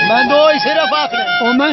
मैं दो ही सिर्फ आखने ओ मैं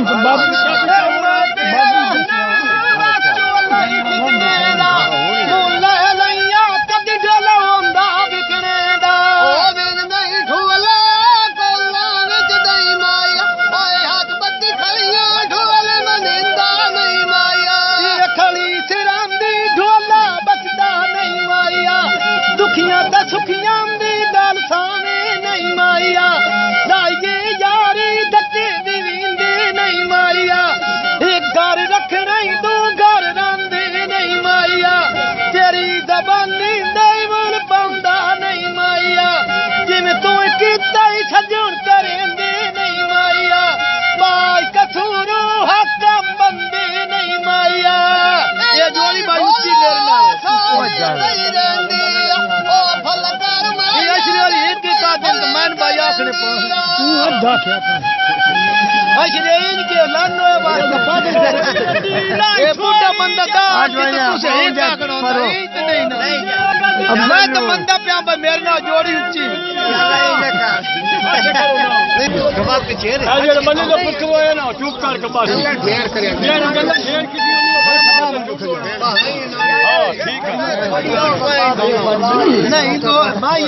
नहीं तो भाई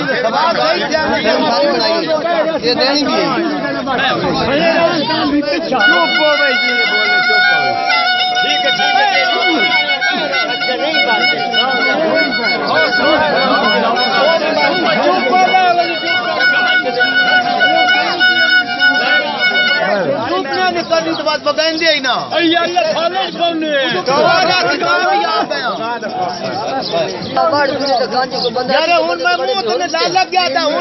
ये देनी भी चुप हो भाई जी बोले चुप हो ठीक है नहीं करते कभी तो बात बगाएंगे ही ना यार हूं मैं मुंह तो लग गया था हूं